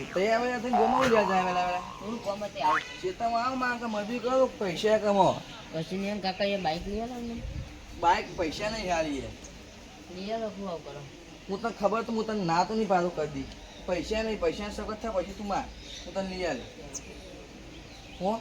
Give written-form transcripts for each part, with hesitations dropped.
તે હવે આથી ગોમાં લ્યા જાય વેલા થોડું કોમ હતી આવું ચેતામાં આવ માં કે મજૂરી કરો પૈસા કમો પછી ને કાકા એ બાઈક લઈ આલો ને બાઈક પૈસા નહીં હારી લઈ આલો શું આવું કરો હું તને ખબર તો હું તને ના તો નહીં પાડું કરી દી પૈસા નહીં પૈસા સગત થાય પછી તું માર હું તને લઈ આલે હો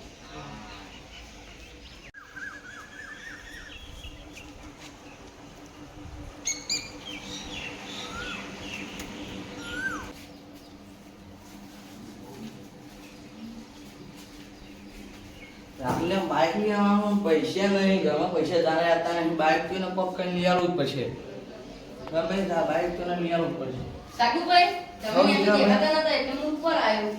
રામલે બાઈક લઈ આવવાનું પૈસા નહીં ઘરમાં પૈસા જાણે હતા નહીં બાઈક તો ને પગ કઈ લઈ આવવું જ પડશે ગમે ત્યાં બાઈક તો લઈ આવવું જ પડશે સાકુભાઈ તમે દેખાતા નતા એટલે હું ઉપર આવ્યો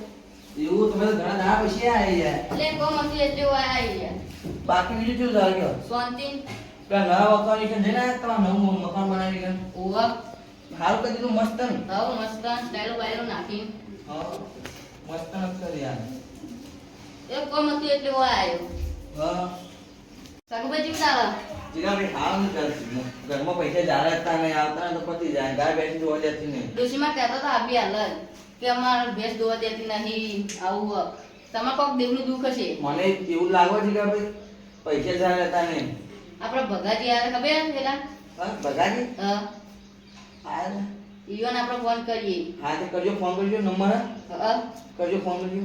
એવું તમે ઘણા ના પૈસા આવી જાય એટલે કોમ હતી એટલે હું આવી ગયા બાકી બીજું કેવું ચાલે ગયો શાંતિ પેલા નવા મકાન છે જઈને તમારે નવું મકાન બનાવી ગયા ઓવા હારું કરી દીધું મસ્ત ને હાઉ મસ્ત સ્ટાઈલો બાઈલો નાખી હા મસ્ત ન કરી યાર એક કોમ હતી એટલે હું આવ્યો હા સાકુભાઈ જીવ ચાલે જીગા ભાઈ હાલ ન ચાલતી ઘરમાં પૈસા જારે હતા નહીં આવતા ને તો પતી જાય ગાય બેસી જોવા જતી નહીં ડોશીમાં કહેતા હતા આપી હાલ જ કે અમારે ભેંસ દોવા દેતી નહીં આવું તમારે કોક દેવનું દુઃખ હશે મને એવું લાગે છે કે ભાઈ પૈસા જારે હતા નહીં આપડે ભગાજી યાર ખબર પેલા હા બગાજી હા આયા ઈવન આપણે ફોન કરીએ હા તે કરજો ફોન કરજો નંબર હા કરજો ફોન કરજો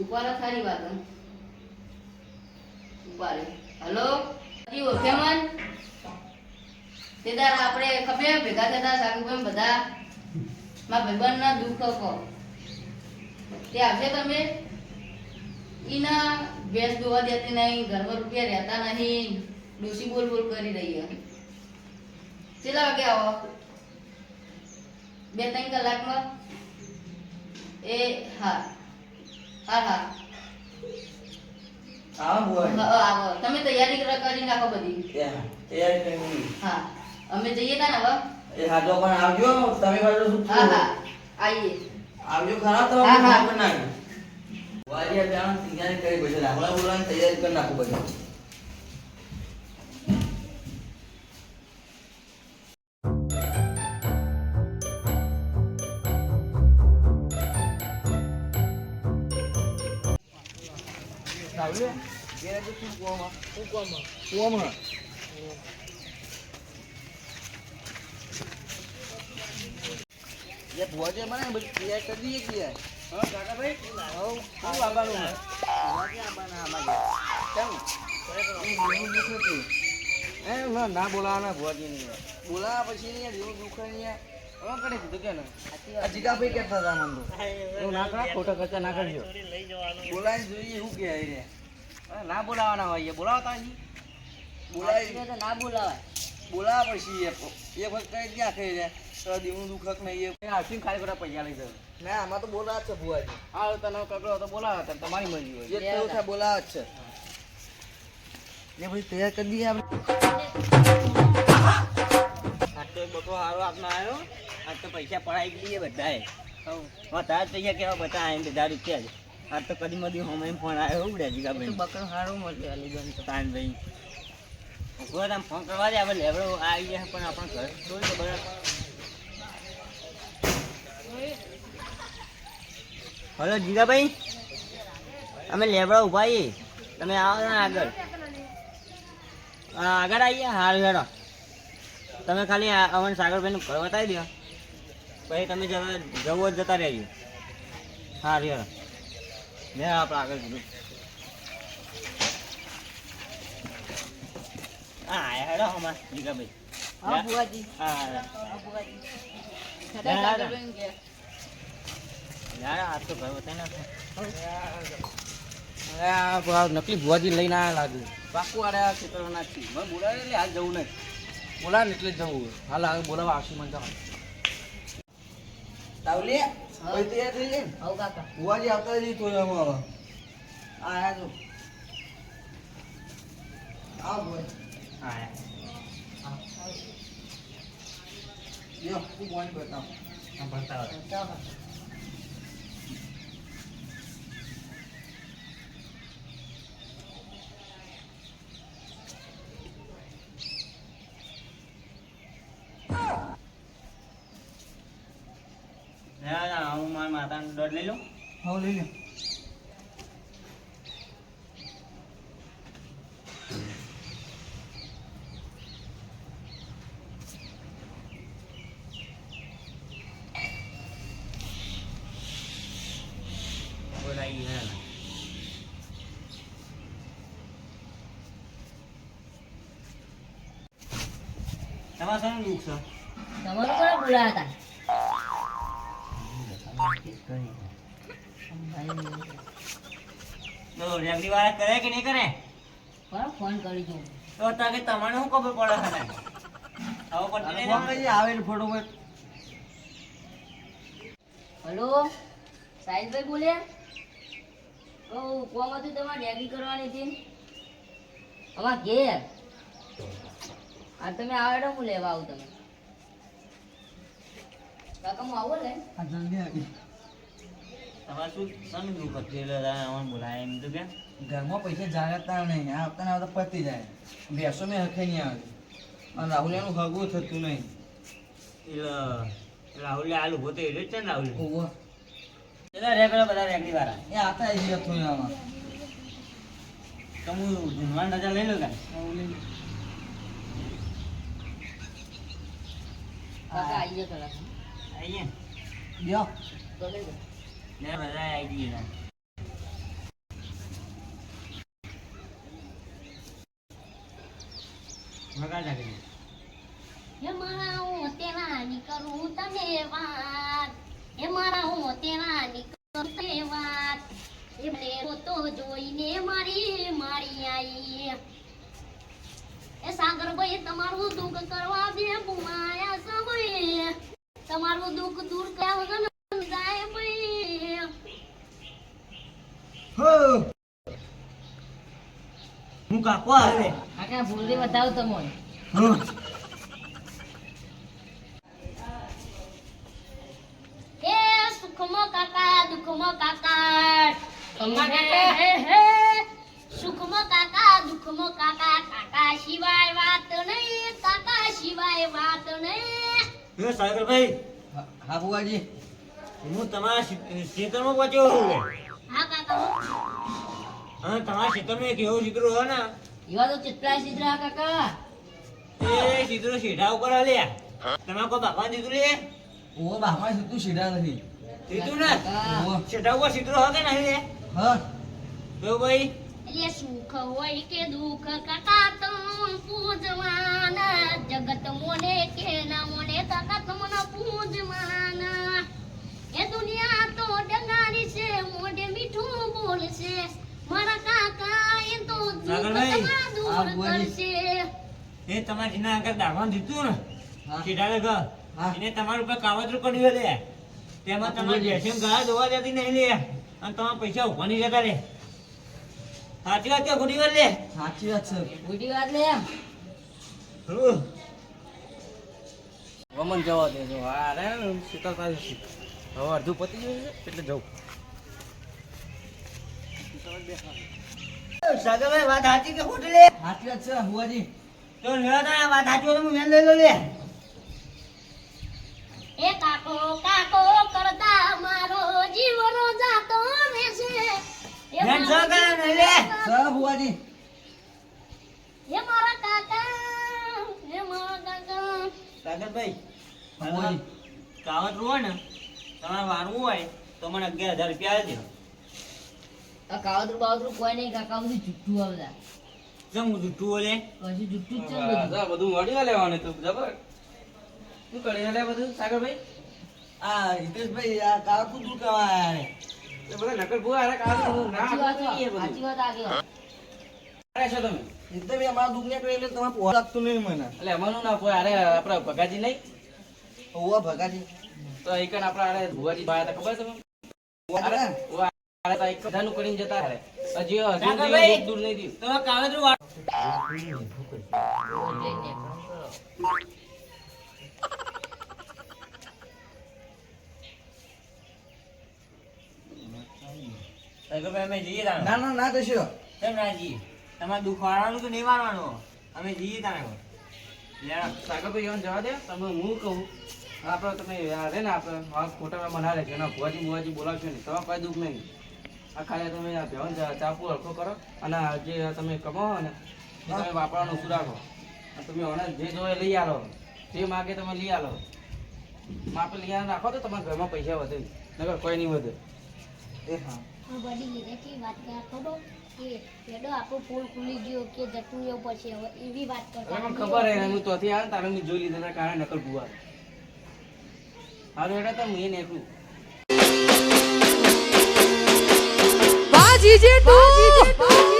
ઉપર સારી વાત ઉપર હેલો જી ઓળખે મન તે દાર આપણે ખબર ભેગા થતા સાકુભાઈ બધા મારા ભાઈબંધના દુઃખ કહો તે આવશે તમે ઈના ભેંસ દોવા દેતી નહીં ઘરમાં રૂપિયા રહેતા નહીં ડોસી બોલ બોલ કરી રહી છે કેટલા વાગે આવો 2-3 કલાકમાં એ હા હા હા આવો બોલ આવો તમે તૈયારી કરી નાખો બધી તૈયારી કરી હા અમે જઈએ તા ને હવે એ હા તો પણ આવજો તમે બાજુ શું હા હા આવીએ આવજો ખરા તો હા, હા. ફોન કરી નાખજો વાડિયા જાણ તૈયારી કરી પછી રામલા બોલાવાની તૈયારી કરી નાખો બધું આવલે ઘેરે તો શું કુવામાં ये भोजे बने बस तैयार कर दिए कि है हां काका भाई हां શું આવવાનું છે ભોજે આવવાના અમારે કેમ એવું દુખ એ ના બોલાવાના ભોજે નહીં બોલાવા પછી નહીં એવું દુખ નહીં હવે કરે કીધું કે ના જીગા ભાઈ કહેતા હતા મન તો એવું ના કરા ખોટા ખર્ચા ના કરજો બોલાવી જોઈએ એવું કે રે ના બોલાવાના હોય બોલાવતા નહીં બોલાવી તો ના બોલાવાય બોલા પછી એ વખત કઈ ક્યાં થઈ રે તો દીવનું દુખક નહીં એ આશીન ખાલી બધા પૈસા લઈ જાવ ના આમાં તો બોલા જ છે ભુવાજી હા તને કકડો તો બોલાવે તને તમારી મરજી હોય જે તેવું થાય બોલા જ છે ને ભાઈ તૈયાર કરી દઈએ આપણે આ તો બકો હારો આપનો આવ્યો આ તો પૈસા પડાઈ દઈએ બધાએ હા તાર પૈસા કેવા બધા આવીને બધા રૂપિયા જ આ તો કદી મદી હોમ ફોન આવ્યો ઉડ્યા જીગા ભાઈ બકરો હારો મળ્યો અલીગંજ તો તાન ભાઈ ઉપર આમ ફોન કરવા દે આપણે લેવડો આવી ગયા પણ આપણા ઘર જોઈ તો બરાબર હલો જીગાભાઈ અમે લેબડા ઉભા છીએ તમે આવો ને આગળ આગળ આવીએ હારું હેડો તમે ખાલી અમન સાગરભાઈનું ઘર બતાવી દો પછી તમે જવો જ જતા રહેજો હારું હેડો લે આપણે આગળ કીધું હા હેડો હમણાં જીગાભાઈ હા બુવાજી હા હા બુવાજી ના, ના. સાગરભાઈ ગયા યાર આ તો ઘર બતાવી નાખો નકલી ભુવાજી લઈને આવ્યા લાગે પાકું આરે આ ખેતર નાખી મને બોલાવે એટલે હાલ જવું નહીં બોલાવે ને એટલે જ જવું હાલ આગળ બોલાવા આવશે મને જવા તાવલી કોઈ તૈયાર થઈ જાય ને આવ કાકા ભુવાજી આવતા જ તો આયા જો આવ ભુવાજી આયા યો તું ભુવાજી બતાવ બતાવ ચાલો ના ના હું મારા માતાનો દોડ લઈ લઉં. હા લઈ લે. બોલાવી હે તમારે શાનું દુઃખ છે? તમારું કોને બોલાયા તો રેગડી વાળા કરે કે નહીં કરે? હતા ફોન કરી દઉં. તો તાકે તમને શું ખબર પડે છે ને? આવો પડતી નહીં ફોન ને? કરી આવે ને ફોટો પર. હલો સાહિલભાઈ બોલ્યા? કોમ હતું તમારે રેગી કરવાની હતી અમાર ઘેર. આ તમે આવે તો હું લેવા આવું તમે. કાકા હું આવો લે. હા જલ્દી આવી. તમારે શું શાનું દુઃખ હતું એટલે અમને બોલાય એમ તો કે? ઘરમાં પૈસા જાગતા નહીં. આ આવતા ને આવતા પતી જાય. બેસો મેં હખે નહીં આવે. અને રાહુલ એનું હગું થતું નહીં. એટલે રાહુલે આલુ પોતે એટલે જ છે ને રાહુલે. ઓહો. કેટલા રેગડા બધા રેગડી વાળા? એ આતા આવી ગયા થોડી આમાં. તો હું જમવાની રજા લઈ લઉં કાંઈ? કાકા આવીએ કલાક. આવીએ લ્યો. તો લઈ લો. ને બધા આવી જઈએ ને. મગા જાગે હે મારા હું તેના નીકળું તને વાત હે મારા હું તેના નીકળું તને વાત એમને તો જોઈને મારી મારી આઈ એ સાગરભાઈ તમારું દુઃખ કરવા બે બુમાયા સમય તમારું દુઃખ દૂર કર્યા વગર જાય ભાઈ હો. હું કાકો આવે. કાકા ભૂલથી બતાવો તમને. હે સુખમો કાકા દુઃખમો કાકા ખમ્મા કાકા. હે હે સુખમો કાકા દુઃખમો કાકા કાકા સિવાય વાત નહીં કાકા સિવાય વાત નહીં હે સાગરભાઈ, હા બુવાજી. હું તમારા ખેતરમાં પહોંચ્યો છું. હા કાકા હા, તમારા ખેતરમાં એક એવો ચિત્રો હોય ને, એવા તો કેટલા સિદ્રા કાકા. એ ચિત્રો સીધા ઉપર હાલ્યા. તમે કોઈ બાપા દીધું લે? ઓહો બાપા તું સીધા નથી. દીધું ને? કાકા. ઓહો. સીધા ઉપર ચિત્રો હોય કે નહીં લે? હા. તો ભાઈ એટલે સુખ હોય કે દુઃખ કાકા તમ પૂજવાના જગત મોને કે ના મોને કાકા તમને પૂજવાના એ દુનિયા તો ડંગારી છે મોઢે મીઠું બોલશે મારા કાકા એ તો સાગરભાઈ, દુઃખ આ દૂર બોલી. કરશે એ તમારા જેના આગળ દાખવાનું દીધું ને, હા. સીધા લે ઘર. હા. એને તમારા ઉપર કાવતરું કર્યું લે. તેમાં તમારે જેસેમ ગાય દોવા દેતી નહીં લે. અને તમારા પૈસા ઉભા નહીં જતા લે. સાચી વાત કે ખોટી વાત લે? સાચી વાત છે. મોટી વાત લે એમ. હમ. વમન જવા દેજો. હા રે શીતળ પાસે હવે અડધું પતી ગયું છે એટલે જવું. સાગરભાઈ, વાત સાચી કે ખોટી લે? સાચી વાત છે બુવાજી. તો લેવા તા વાત સાચી હોય તો હું વેન લઈ લઉં લે. એ કાકો કાકો કરતા મારો જીવનો જાતો રહેશે એ વેન મારો સહ કરે નહીં લે. સર બુવાજી. એ મારા કાકા એ મારા કાકા સાગરભાઈ, બુવાજી. કાવતરું હોય ને, તમારે વારવું હોય તો મને 11,000 રૂપિયા આપી દો. આ કાવતરું બાવતરું કોઈ નહીં કાકા, બધું જુઠ્ઠું આ બધા. કેમ હું જુઠ્ઠું બોલે? કશું જુઠ્ઠું જ છે ને બધું. હા, બધું વળીને લેવાનું તું જબર. શું કરીને લે બધું સાગરભાઈ? આ હિતેશભાઈ આ કાકુ તું કેવા આયા રે? એ બધા નકલ ભૂવા અરે કાકુ ના સાચી વાત આપી છે, સાચી વાત આગળ. અરે છો તમે હિતેશભાઈ અમારા દુઃખ નીકળે એટલે તમારે પોહ લાગતું નહીં મને. એટલે અમારું ના પોહ અરે આપણા ભગાજી નહીં. ઓવા ભગાજી તો એકન આપણા અરે ભુવાજી ભાઈ હતા ખબર તમે? અરે ઓવા અરે તો એક બધાનું કરીને જતા રહે. હજી સાગરભાઈ, દૂર નહીં થયું. તમે કાવતરું વાળો. સાગરભાઈ, અમે જઈએ તાણે. ના ના ના જશો. કેમ ના જઈએ? તમારે દુઃખ વાળવાનું કે નહીં વાળવાનું? અમે જઈએ તાણે. લેવા. સાગરભાઈ એમ જવા દે તમે હું કહું આપણે તમે રે ને આપણે ખોટા મના રહેજો ને ભુવાજી બોલાવશો નહીં તમારે કોઈ દુઃખ નહીં. આ ખાલી તમે આ ભેવન ચાપુ હલકો કરો અને આ જે તમે કમાવો ને એ તમે વાપરવાનું ઓછું રાખો. અને તમે ઓને જે જોવે લઈ આલો, જે માગે તમે લઈ આલો. માપે લઈ આલો રાખો તો તમારા ઘરમાં પૈસા વધે, નકર કોઈ નહીં વધે. એ હા આ બધી લીધેથી વાત કર્યા ખબર કે પેડો આપણો પોલ ખુલી ગયો કે જતું રહેવું પડશે હવે એવી વાત હવે કરતા મને ખબર હે હું તોથી આવે ને તારે મેં જોઈ લીધા કારણે નકલ ભુવા. હારું એટલે તો હું એ નીકળું. બાજી જેઠું